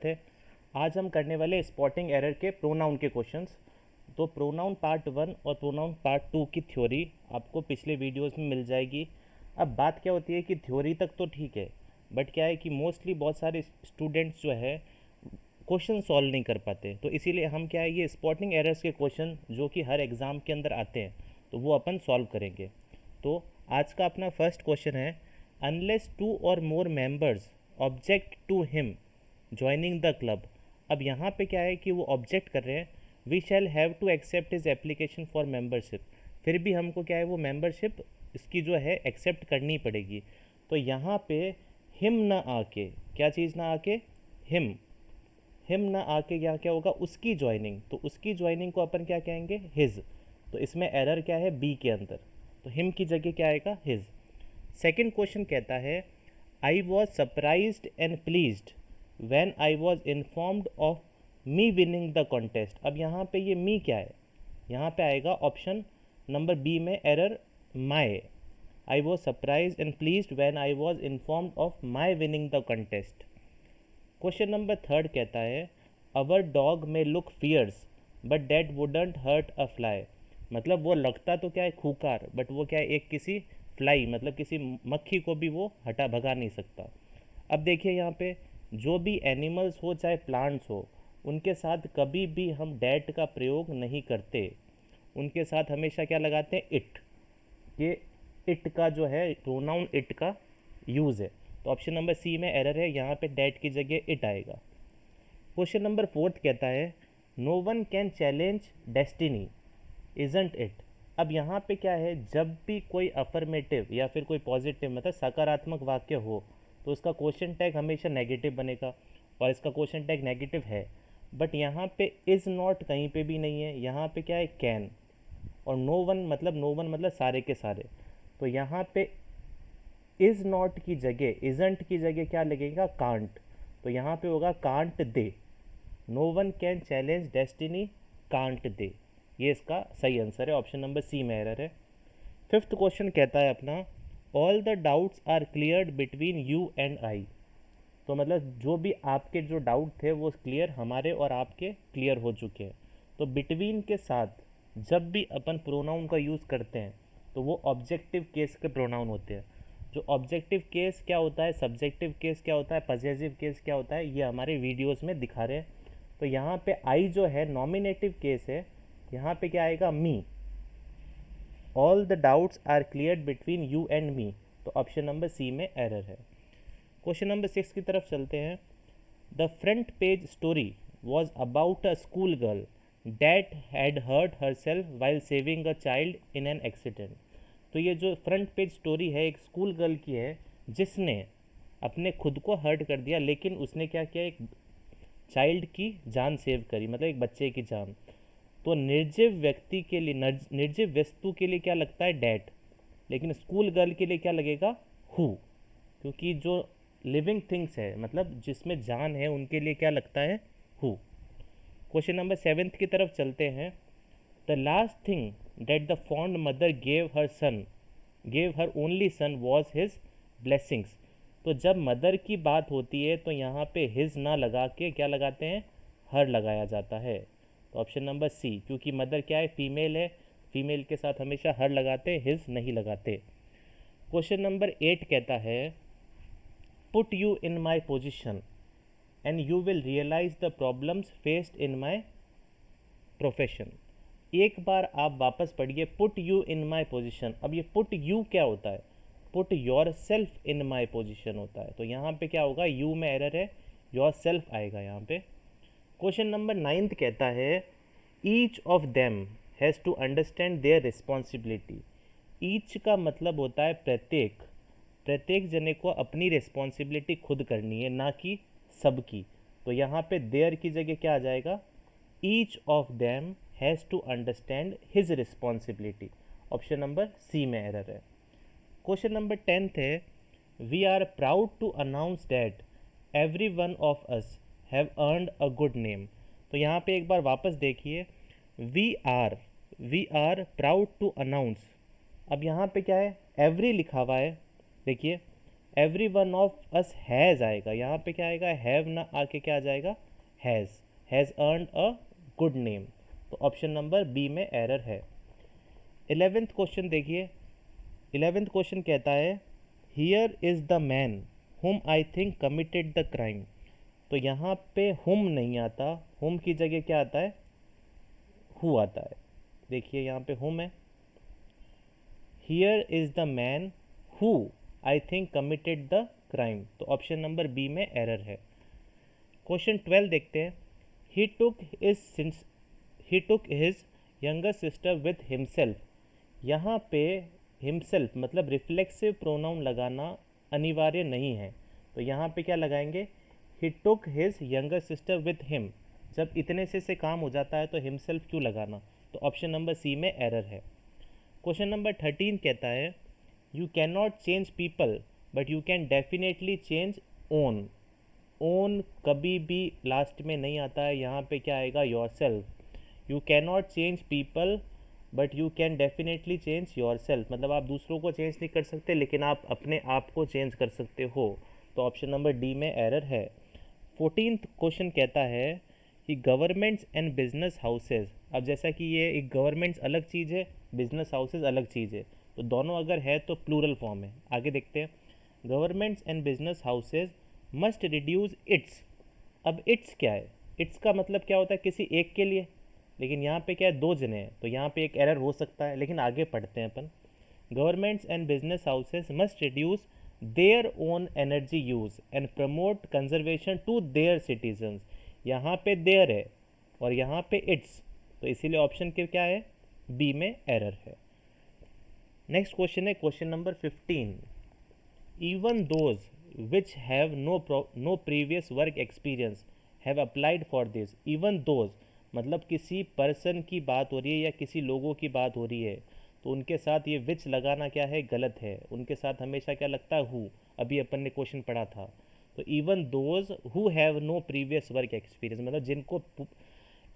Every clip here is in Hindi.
थे। आज हम करने वाले स्पॉटिंग एरर के प्रोनाउन के क्वेश्चंस। तो प्रोनाउन पार्ट 1 और प्रोनाउन पार्ट 2 की थ्योरी आपको पिछले वीडियोस में मिल जाएगी। अब बात क्या होती है कि थ्योरी तक तो ठीक है, बट क्या है कि मोस्टली बहुत सारे स्टूडेंट्स जो है क्वेश्चन सॉल्व नहीं कर पाते, तो इसीलिए हम क्या है ये स्पॉटिंग एरर्स के क्वेश्चन जो कि हर एग्ज़ाम के अंदर आते हैं तो वो अपन सॉल्व करेंगे। तो आज का अपना फर्स्ट क्वेश्चन है, अनलेस 2 और more members object to him joining the club. अब यहाँ पे क्या है कि वो ऑब्जेक्ट कर रहे हैं, we shall have to accept his application for membership. फिर भी हमको क्या है वो मेंबरशिप इसकी जो है एक्सेप्ट करनी पड़ेगी। तो यहाँ पे हिम ना आके, क्या चीज़ ना आके, हिम हिम ना आके यहाँ क्या होगा, उसकी ज्वाइनिंग। तो उसकी ज्वाइनिंग को अपन क्या कहेंगे, हिज। तो इसमें एरर क्या है, बी के अंदर, तो हिम की जगह क्या आएगा, हिज। सेकंड क्वेश्चन कहता है, आई was surprised and pleased when I was informed of me winning the contest. अब यहाँ पे ये मी क्या है, यहाँ पे आएगा ऑप्शन नंबर बी में error, my. I was surprised and pleased when I was informed of my winning the contest. Question number third कहता है, our dog may look fierce but that wouldn't hurt a fly. मतलब वो लगता तो क्या है खूंखार, बट वो क्या है एक किसी फ्लाई मतलब किसी मक्खी को भी वो हटा भगा नहीं सकता। अब देखिए यहाँ पे जो भी एनिमल्स हो चाहे प्लांट्स हो, उनके साथ कभी भी हम डैट का प्रयोग नहीं करते। उनके साथ हमेशा क्या लगाते हैं, इट। ये इट का जो है प्रोनाउन इट का यूज़ है। तो ऑप्शन नंबर सी में एरर है, यहाँ पे डैट की जगह इट आएगा। क्वेश्चन नंबर फोर्थ कहता है, no one can challenge destiny isn't it. अब यहाँ पे क्या है, जब भी कोई अफर्मेटिव या फिर कोई पॉजिटिव मतलब सकारात्मक वाक्य हो तो उसका क्वेश्चन टैग हमेशा नेगेटिव बनेगा, और इसका क्वेश्चन टैग नेगेटिव है। बट यहाँ पे इज़ नॉट कहीं पे भी नहीं है, यहाँ पे क्या है, कैन। और नो वन मतलब सारे के सारे। तो यहाँ पे इज़ नॉट की जगह, इजंट की जगह क्या लगेगा, कांट। तो यहाँ पे होगा can't they. No one can challenge destiny can't they, ये इसका सही आंसर है। ऑप्शन नंबर सी में एरर है। फिफ्थ क्वेश्चन कहता है अपना, all the doubts are cleared between you and I. तो मतलब जो भी आपके जो डाउट थे वो क्लियर, हमारे और आपके क्लियर हो चुके हैं। तो बिटवीन के साथ जब भी अपन प्रोनाउन का यूज़ करते हैं तो वो ऑब्जेक्टिव केस के प्रोनाउन होते हैं। जो ऑब्जेक्टिव केस क्या होता है, सब्जेक्टिव केस क्या होता है, पॉजेसिव केस क्या होता है, ये हमारे वीडियोस में दिखा रहे हैं। तो यहाँ पे आई जो है नॉमिनेटिव केस है, यहाँ पे क्या आएगा, me. All the doubts are cleared between you and me. तो ऑप्शन नंबर सी में एरर है। क्वेश्चन नंबर 6 की तरफ चलते हैं। The front page story was about a school girl that had hurt herself while saving a child in an accident. तो ये जो फ्रंट पेज स्टोरी है एक स्कूल गर्ल की है जिसने अपने खुद को हर्ट कर दिया, लेकिन उसने क्या किया, एक चाइल्ड की जान सेव करी, मतलब एक बच्चे की जान। तो निर्जीव व्यक्ति के लिए, निर्जीव वस्तु के लिए क्या लगता है, डैट। लेकिन स्कूल गर्ल के लिए क्या लगेगा, हु। क्योंकि जो लिविंग थिंग्स है मतलब जिसमें जान है उनके लिए क्या लगता है, हु। क्वेश्चन नंबर 7 की तरफ चलते हैं। The last thing that the fond mother gave her only son was his blessings. तो जब मदर की बात होती है तो यहाँ पे हिज ना लगा के क्या लगाते हैं, हर लगाया जाता है। तो ऑप्शन नंबर सी, क्योंकि मदर क्या है, फीमेल है, फीमेल के साथ हमेशा हर लगाते, हिज नहीं लगाते। क्वेश्चन नंबर 8 कहता है, put you in my position and you will realise the problems faced in my profession. एक बार आप वापस पढ़िए, put you in my position. अब ये पुट यू क्या होता है, put yourself in my position होता है। तो यहाँ पे क्या होगा, यू में एरर है, योर सेल्फ आएगा यहाँ पे। क्वेश्चन नंबर 9 कहता है, each of them has to understand their responsibility. Each का मतलब होता है प्रत्येक, प्रत्येक जने को अपनी रिस्पॉन्सिबिलिटी खुद करनी है, ना कि सबकी। तो यहाँ पे देयर की जगह क्या आ जाएगा, each of them has to understand his responsibility. Option number C में एरर है। क्वेश्चन नंबर 10 है, we are proud to announce that every one of us have earned a good name. तो यहाँ पे एक बार वापस देखिए, we are proud to announce. अब यहाँ पे क्या है, एवरी लिखा हुआ है, देखिए every one of us has आएगा, यहाँ पे क्या आएगा, हैव ना आके क्या आ जाएगा, has earned a good name. तो ऑप्शन नंबर बी में एरर है। 11th क्वेश्चन देखिए। 11th क्वेश्चन कहता है हियर इज़ द मैन हुम आई थिंक कमिटेड द क्राइम। तो यहाँ पे हुम नहीं आता, हुम की जगह क्या आता है, हु आता है। देखिए यहाँ पे हुम है, here is the man who I think committed the crime. तो ऑप्शन नंबर बी में एरर है। क्वेश्चन 12 देखते हैं। He took his younger sister with himself. यहाँ पे हिमसेल्फ मतलब रिफ्लेक्सिव प्रोनाउन लगाना अनिवार्य नहीं है, तो यहाँ पे क्या लगाएंगे, he took his younger sister with him. जब इतने से काम हो जाता है तो हिमसेल्फ क्यों लगाना। तो ऑप्शन नंबर सी में एरर है। क्वेश्चन नंबर 13 कहता है you can not change people but you can definitely change own. Own कभी भी लास्ट में नहीं आता है, यहाँ पे क्या आएगा, your self. You can not change people but you can definitely change your self, मतलब आप दूसरों को चेंज नहीं कर सकते लेकिन आप अपने आप को चेंज कर सकते हो। तो ऑप्शन नंबर डी में एरर है। 14th क्वेश्चन कहता है कि गवर्नमेंट्स एंड बिजनेस हाउसेज। अब जैसा कि ये एक गवर्नमेंट्स अलग चीज़ है, बिजनेस हाउसेज अलग चीज़ है, तो दोनों अगर है तो प्लूरल फॉर्म है। आगे देखते हैं। Governments and business houses must reduce it's. अब इट्स क्या है, इट्स का मतलब क्या होता है, किसी एक के लिए, लेकिन यहाँ पे क्या है, दो जने हैं, तो यहाँ पे एक एरर हो सकता है, लेकिन आगे पढ़ते हैं अपन। Governments and business houses must reduce their own energy use and promote conservation to their citizens. यहाँ पे देयर है और यहाँ पे इट्स, तो इसीलिए ऑप्शन के क्या है, बी में एरर है। नेक्स्ट क्वेश्चन है question number 15। Even those which have no previous work experience have applied for this. Even those मतलब किसी पर्सन की बात हो रही है या किसी लोगों की बात हो रही है, तो उनके साथ ये विच लगाना क्या है, गलत है। उनके साथ हमेशा क्या लगता है, हु। अभी अपन ने क्वेश्चन पढ़ा था। तो even those who have no previous work experience मतलब जिनको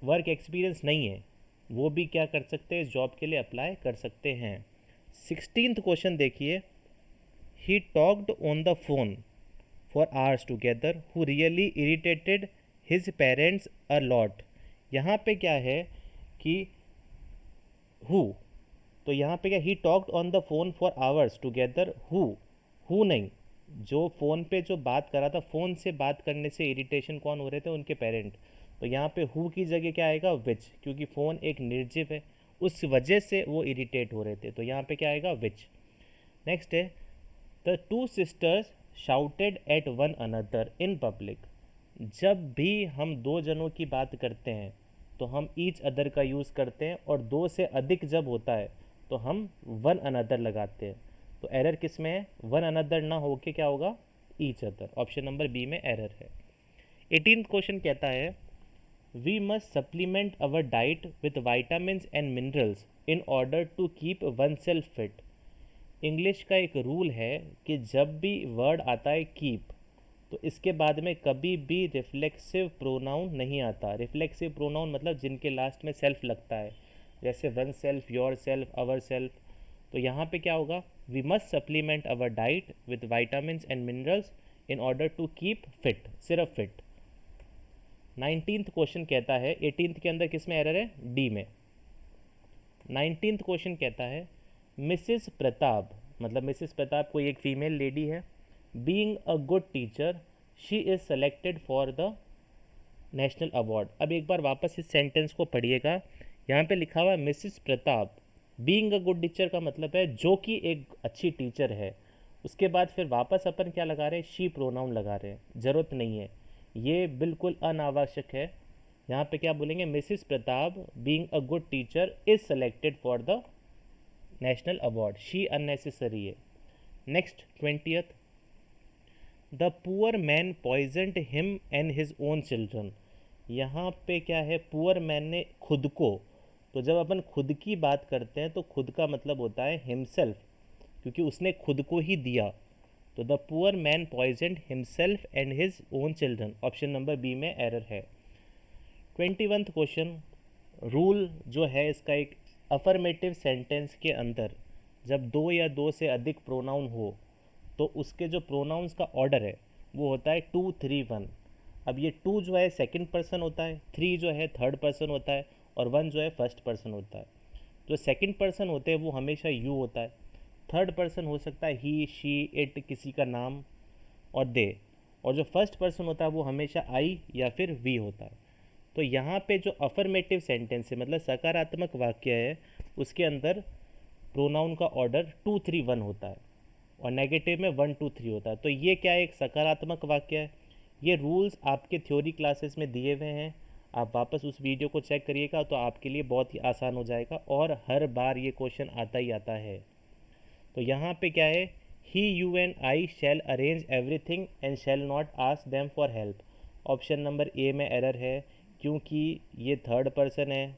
वर्क एक्सपीरियंस नहीं है वो भी क्या कर सकते हैं, इस जॉब के लिए अप्लाई कर सकते हैं। 16th क्वेश्चन देखिए। He talked on the phone for hours together who really irritated his parents a lot. यहाँ पे क्या है कि हु, तो यहाँ पे क्या, he talked on the phone for hours together who नहीं, जो फ़ोन पे जो बात कर रहा था, फ़ोन से बात करने से इरिटेशन कौन हो रहे थे, उनके पेरेंट। तो यहाँ पे हु की जगह क्या आएगा, विच, क्योंकि फ़ोन एक निर्जीव है, उस वजह से वो इरिटेट हो रहे थे, तो यहाँ पे क्या आएगा, विच। नेक्स्ट है the two sisters shouted at one another in public. जब भी हम दो जनों की बात करते हैं तो हम ईच अदर का यूज़ करते हैं, और दो से अधिक जब होता है तो हम वन अनदर लगाते हैं। तो एरर किस में है, वन अनदर ना हो के क्या होगा, each other. Option number B में एरर है। 18th क्वेश्चन कहता है we must supplement our diet with vitamin and minerals in order to keep oneself fit. English का एक रूल है कि जब भी वर्ड आता है कीप, तो इसके बाद में कभी भी रिफ्लेक्सिव प्रोनाउन नहीं आता। रिफ्लेक्सिव प्रोनाउन मतलब जिनके लास्ट में सेल्फ लगता है, जैसे oneself, yourself, ourself. तो यहाँ पे क्या होगा, we must supplement our diet with vitamin and minerals in order to keep fit, सिर्फ फिट। 19th क्वेश्चन कहता है, 18th के अंदर किस में एरर है, डी में। 19th क्वेश्चन कहता है मिसिस प्रताप, मतलब मिसिस प्रताप कोई एक फीमेल लेडी है, being a good teacher she is selected for the national award. अब एक बार वापस इस सेंटेंस को पढ़िएगा। यहाँ पे लिखा हुआ है Mrs Pratap being a good teacher का मतलब है जो कि एक अच्छी टीचर है। उसके बाद फिर वापस अपन क्या लगा रहे हैं, शी प्रोनाउन लगा रहे हैं, ज़रूरत नहीं है, ये बिल्कुल अनावश्यक है। यहाँ पे क्या बोलेंगे, Mrs Pratap being a good teacher is selected for the national award, she unnecessary है। Next 20th the poor man poisoned him and his own children. यहाँ पे क्या है, पुअर मैन ने खुद को, तो जब अपन खुद की बात करते हैं तो खुद का मतलब होता है हिमसेल्फ, क्योंकि उसने खुद को ही दिया। तो the poor man poisoned himself and his own children, option number B में एरर है। 21th क्वेश्चन, रूल जो है इसका एक, अफर्मेटिव सेंटेंस के अंदर जब दो या दो से अधिक प्रोनाउन हो तो उसके जो प्रोनाउंस का ऑर्डर है वो होता है 2 3 1। अब ये 2 जो है सेकंड पर्सन होता है, 3 जो है थर्ड पर्सन होता है और 1 जो है फर्स्ट पर्सन होता है। जो सेकंड पर्सन होते हैं वो हमेशा यू होता है, थर्ड पर्सन हो सकता है ही शी इट किसी का नाम और दे, और जो फर्स्ट पर्सन होता है वो हमेशा आई या फिर वी होता है। तो यहाँ पे जो अफर्मेटिव सेंटेंस है मतलब सकारात्मक वाक्य है उसके अंदर प्रोनाउन का ऑर्डर 2 3 1 होता है और नेगेटिव में 1 2 3 होता है। तो ये क्या है, एक सकारात्मक वाक्य है। ये रूल्स आपके थ्योरी क्लासेस में दिए हुए हैं, आप वापस उस वीडियो को चेक करिएगा तो आपके लिए बहुत ही आसान हो जाएगा और हर बार ये क्वेश्चन आता ही आता है। तो यहाँ पे क्या है, he you and I shall arrange everything and shall not ask them for help. Option number A में एरर है क्योंकि ये थर्ड पर्सन है,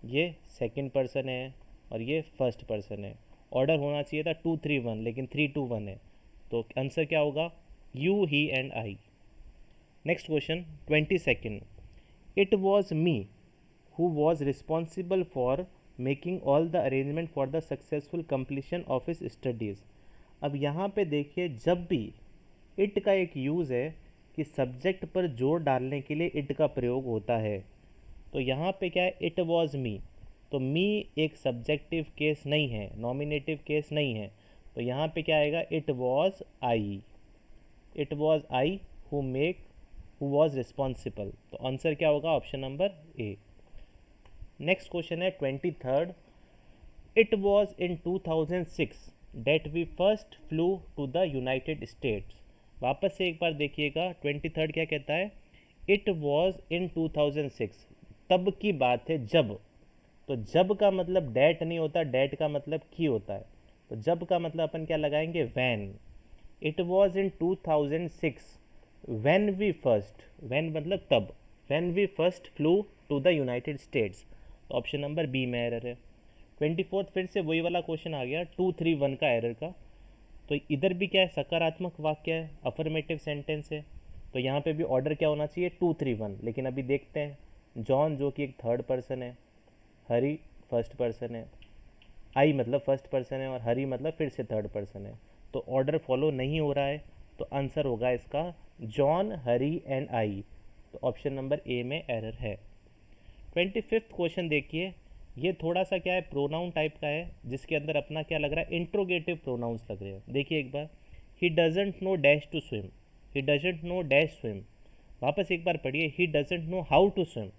ये सेकंड पर्सन है और ये फर्स्ट पर्सन है। ऑर्डर होना चाहिए था 2 3 1 लेकिन 3 2 1 है, तो आंसर क्या होगा, you he and I. Next question 22nd, it was me who was responsible for making all the arrangement for the successful completion of his studies. अब यहाँ पे देखिए, जब भी इट का एक यूज़ है कि सब्जेक्ट पर जोर डालने के लिए इट का प्रयोग होता है, तो यहाँ पे क्या है, इट वॉज मी। तो मी एक सब्जेक्टिव केस नहीं है, नॉमिनेटिव केस नहीं है, तो यहाँ पे क्या आएगा, it was I. It was I who was responsible. तो आंसर क्या होगा, option number A. Next question है 23rd, it was in 2006 that we first flew to the United States. वापस से एक बार देखिएगा, 23rd क्या कहता है, इट वॉज इन 2006, तब की बात है जब। तो जब का मतलब डेट नहीं होता, डेट का मतलब की होता है, तो जब का मतलब अपन क्या लगाएंगे, when. It was in 2006 when we first, when मतलब तब, when we first flew to the United States. तो ऑप्शन नंबर बी में एरर है। 24th फिर से वही वाला क्वेश्चन आ गया 2 3 1 का एरर का। तो इधर भी क्या है, सकारात्मक वाक्य है, अफर्मेटिव सेंटेंस है, तो यहाँ पे भी ऑर्डर क्या होना चाहिए, 2 3 1। लेकिन अभी देखते हैं, जॉन जो कि एक थर्ड पर्सन है, हरी फर्स्ट पर्सन है, आई मतलब फर्स्ट पर्सन है और हरी मतलब फिर से थर्ड पर्सन है, तो ऑर्डर फॉलो नहीं हो रहा है। तो आंसर होगा इसका जॉन, हरी एंड आई। तो ऑप्शन नंबर ए में एरर है। 25th क्वेश्चन देखिए, ये थोड़ा सा क्या है, प्रोनाउन टाइप का है, जिसके अंदर अपना क्या लग रहा है, इंट्रोगेटिव प्रोनाउंस लग रहे हैं। देखिए एक बार, he doesn't know dash to swim, he doesn't know dash swim. वापस एक बार पढ़िए, he doesn't know how to swim.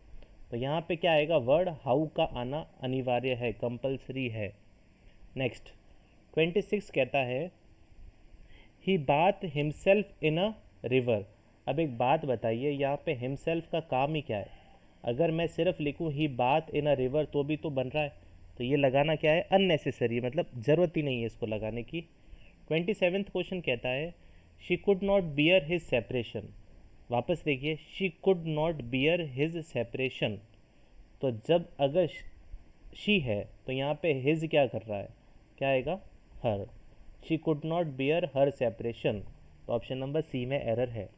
तो यहाँ पे क्या आएगा, वर्ड हाउ का आना अनिवार्य है, कंपल्सरी है। नेक्स्ट 26 कहता है, he bath himself in a river. अब एक बात बताइए, यहाँ पे हिमसेल्फ का काम ही क्या है। अगर मैं सिर्फ लिखूँ ही बाथ इन अ रिवर तो भी तो बन रहा है, तो ये लगाना क्या है, अननेसेसरी, मतलब ज़रूरत ही नहीं है इसको लगाने की। 27th क्वेश्चन कहता है, she could not beer his separation. वापस देखिए, she could not beer his separation. तो जब अगर शी है तो यहाँ पे हिज क्या कर रहा है, क्या आएगा, her. She could not bear her separation. तो ऑप्शन नंबर सी में एरर है।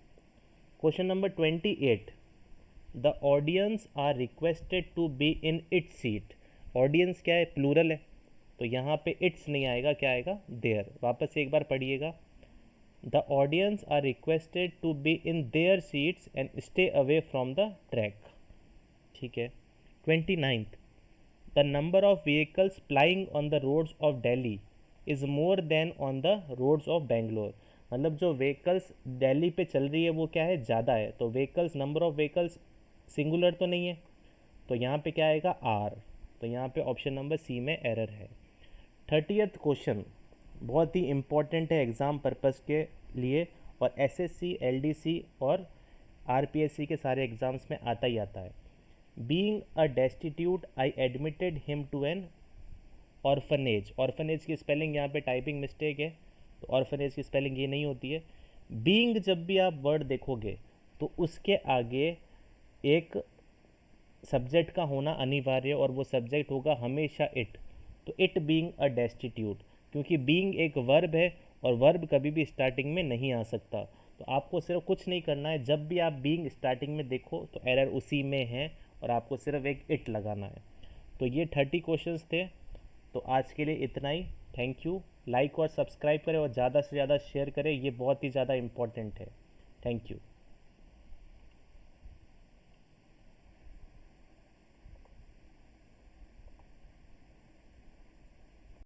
Question number 28, the audience are requested to be in its seat. Audience क्या है, प्लूरल है, तो यहाँ पे इट्स नहीं आएगा, क्या आएगा, देयर। वापस एक बार पढ़िएगा, the audience are requested to be in their seats and stay away from the track. ठीक है। 29th, the number of vehicles plying on the roads of Delhi is more than on the roads of Bangalore. मतलब जो व्हीकल्स दिल्ली पे चल रही है वो क्या है, ज़्यादा है। तो vehicles, number of vehicles singular तो नहीं है, तो यहाँ पे क्या आएगा, आर। तो यहाँ पे ऑप्शन नंबर सी में एरर है। 30th क्वेश्चन बहुत ही इम्पॉर्टेंट है एग्ज़ाम पर्पस के लिए, और एसएससी, एलडीसी और आरपीएससी के सारे एग्ज़ाम्स में आता ही आता है। Being a destitute I admitted him to an orphanage. Orphanage की स्पेलिंग यहाँ पे टाइपिंग मिस्टेक है, तो ऑर्फनेज की स्पेलिंग ये नहीं होती है। बीइंग जब भी आप वर्ड देखोगे तो उसके आगे एक सब्जेक्ट का होना अनिवार्य, और वो सब्जेक्ट होगा हमेशा इट। तो इट बीइंग अ डेस्टिट्यूट, क्योंकि बीइंग एक वर्ब है और वर्ब कभी भी स्टार्टिंग में नहीं आ सकता। तो आपको सिर्फ कुछ नहीं करना है, जब भी आप बीइंग स्टार्टिंग में देखो तो एरर उसी में है और आपको सिर्फ एक इट लगाना है। तो ये 30 क्वेश्चंस थे। तो आज के लिए इतना ही। Thank you. लाइक और सब्सक्राइब करें और ज़्यादा से ज़्यादा शेयर करें, ये बहुत ही ज़्यादा इम्पोर्टेंट है। Thank you.